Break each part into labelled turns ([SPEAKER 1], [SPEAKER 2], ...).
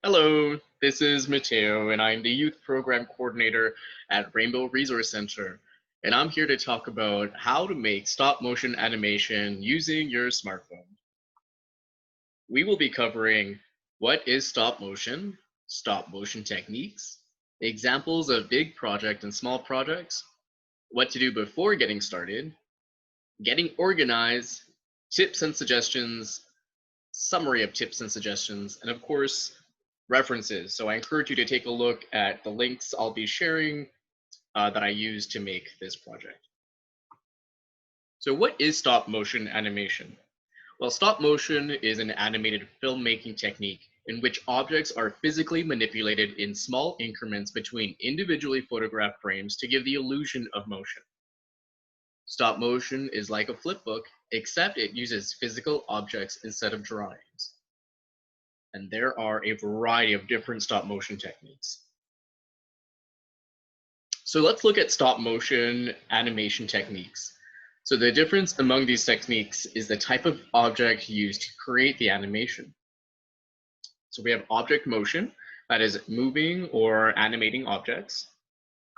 [SPEAKER 1] Hello, this is Mateo, and I'm the Youth Program Coordinator at Rainbow Resource Center. And I'm here to talk about how to make stop motion animation using your smartphone. We will be covering what is stop motion techniques, examples of big project and small projects, what to do before getting started, getting organized, tips and suggestions, summary of tips and suggestions, and of course, references. So I encourage you to take a look at the links I'll be sharing that I use to make this project. So what is stop motion animation? Well, stop motion is an animated filmmaking technique in which objects are physically manipulated in small increments between individually photographed frames to give the illusion of motion. Stop motion is like a flipbook, except it uses physical objects instead of drawings. And there are a variety of different stop motion techniques. So let's look at stop motion animation techniques. So the difference among these techniques is the type of object used to create the animation. So we have object motion, that is moving or animating objects,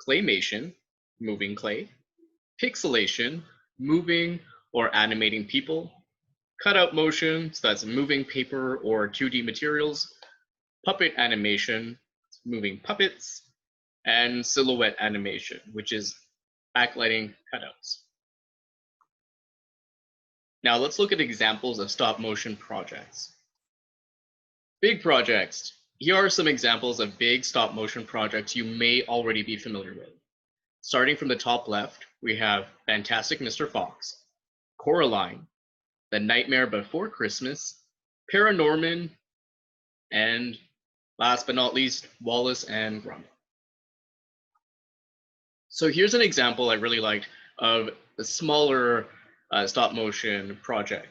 [SPEAKER 1] claymation, moving clay, pixelation, moving or animating people, cutout motion, so that's moving paper or 2D materials, puppet animation, moving puppets, and silhouette animation, which is backlighting cutouts. Now let's look at examples of stop motion projects. Big projects. Here are some examples of big stop motion projects you may already be familiar with. Starting from the top left, we have Fantastic Mr. Fox, Coraline, The Nightmare Before Christmas, Paranorman, and last but not least, Wallace and Gromit. So here's an example I really liked of a smaller stop motion project.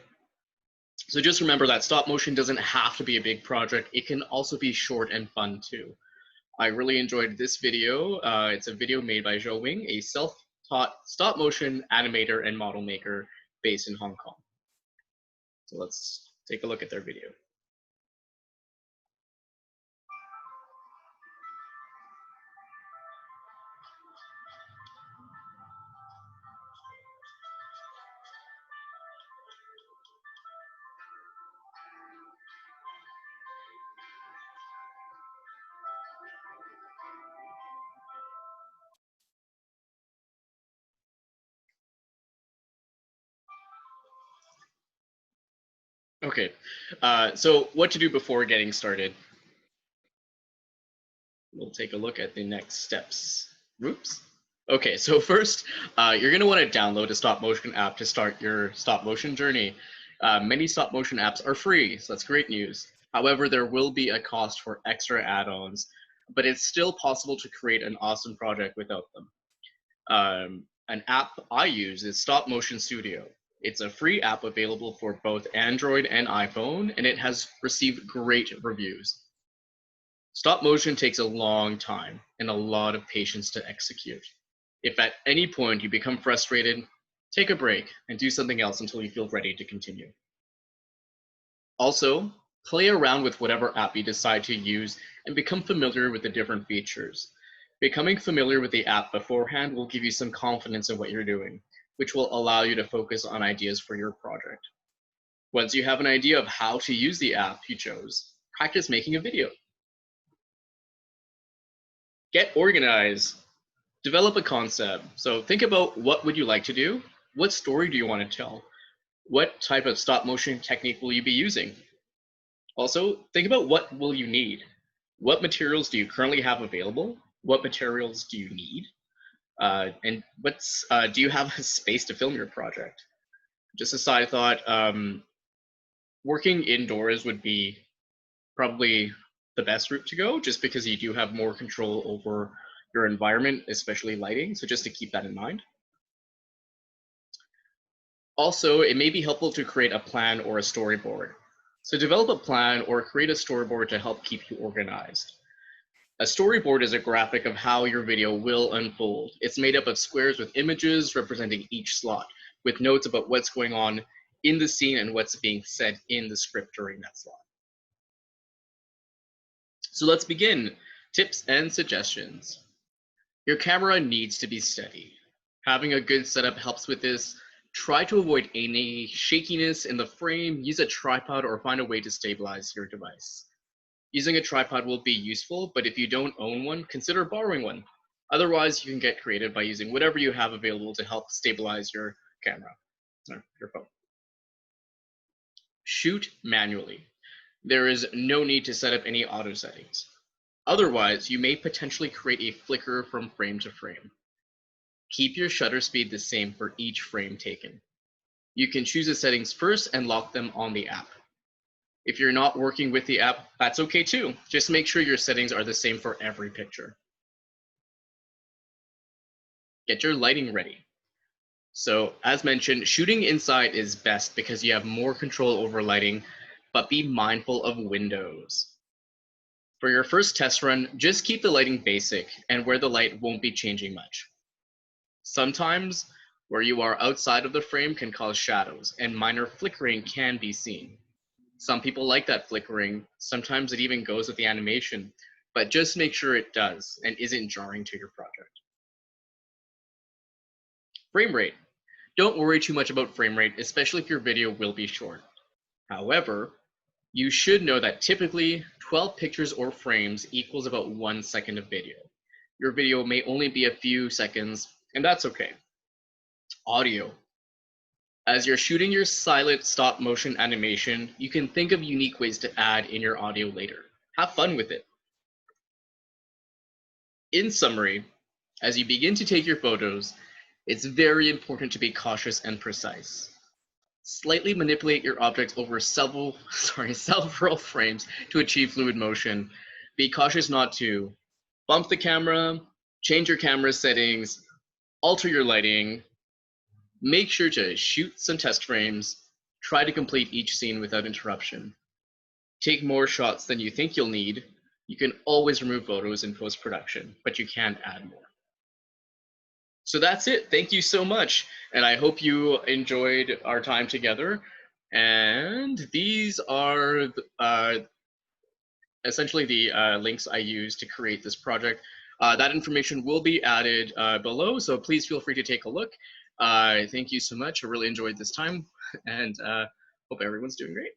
[SPEAKER 1] So just remember that stop motion doesn't have to be a big project. It can also be short and fun too. I really enjoyed this video. It's a video made by Zhou Wing, a self-taught stop motion animator and model maker based in Hong Kong. So let's take a look at their video. Okay, so what to do before getting started? We'll take a look at the next steps. Oops. Okay, so first, you're going to want to download a stop motion app to start your stop motion journey. Many stop motion apps are free, so that's great news. However, there will be a cost for extra add-ons, but it's still possible to create an awesome project without them. An app I use is Stop Motion Studio. It's a free app available for both Android and iPhone, and it has received great reviews. Stop motion takes a long time and a lot of patience to execute. If at any point you become frustrated, take a break and do something else until you feel ready to continue. Also, play around with whatever app you decide to use and become familiar with the different features. Becoming familiar with the app beforehand will give you some confidence in what you're doing, which will allow you to focus on ideas for your project. Once you have an idea of how to use the app you chose, practice making a video. Get organized. Develop a concept. So think about what would you like to do? What story do you want to tell? What type of stop motion technique will you be using? Also, think about what will you need? What materials do you currently have available? What materials do you need? And do you have a space to film your project? Just a side thought, working indoors would be probably the best route to go, just because you do have more control over your environment, especially lighting. So just to keep that in mind. Also, it may be helpful to create a plan or a storyboard. So develop a plan or create a storyboard to help keep you organized. A storyboard is a graphic of how your video will unfold. It's made up of squares with images representing each slot, with notes about what's going on in the scene and what's being said in the script during that slot. So let's begin. Tips and suggestions. Your camera needs to be steady. Having a good setup helps with this. Try to avoid any shakiness in the frame, use a tripod, or find a way to stabilize your device. Using a tripod will be useful, but if you don't own one, consider borrowing one. Otherwise, you can get creative by using whatever you have available to help stabilize your camera or your phone. Shoot manually. There is no need to set up any auto settings. Otherwise, you may potentially create a flicker from frame to frame. Keep your shutter speed the same for each frame taken. You can choose the settings first and lock them on the app. If you're not working with the app, that's okay too. Just make sure your settings are the same for every picture. Get your lighting ready. So, as mentioned, shooting inside is best because you have more control over lighting, but be mindful of windows. For your first test run, just keep the lighting basic and where the light won't be changing much. Sometimes, where you are outside of the frame can cause shadows, and minor flickering can be seen. Some people like that flickering, sometimes it even goes with the animation, but just make sure it does and isn't jarring to your project. Frame rate. Don't worry too much about frame rate, especially if your video will be short. However, you should know that typically 12 pictures or frames equals about 1 second of video. Your video may only be a few seconds, and that's okay. Audio. As you're shooting your silent stop motion animation, you can think of unique ways to add in your audio later. Have fun with it. In summary, as you begin to take your photos, it's very important to be cautious and precise. Slightly manipulate your object over several frames to achieve fluid motion. Be cautious not to bump the camera, change your camera settings, alter your lighting. Make sure to shoot some test frames. Try to complete each scene without interruption. Take more shots than you think you'll need. You can always remove photos in post-production, but you can add more. So that's it. Thank you so much. And I hope you enjoyed our time together. And these are essentially the links I used to create this project. That information will be added below, so please feel free to take a look. Thank you so much. I really enjoyed this time, and hope everyone's doing great.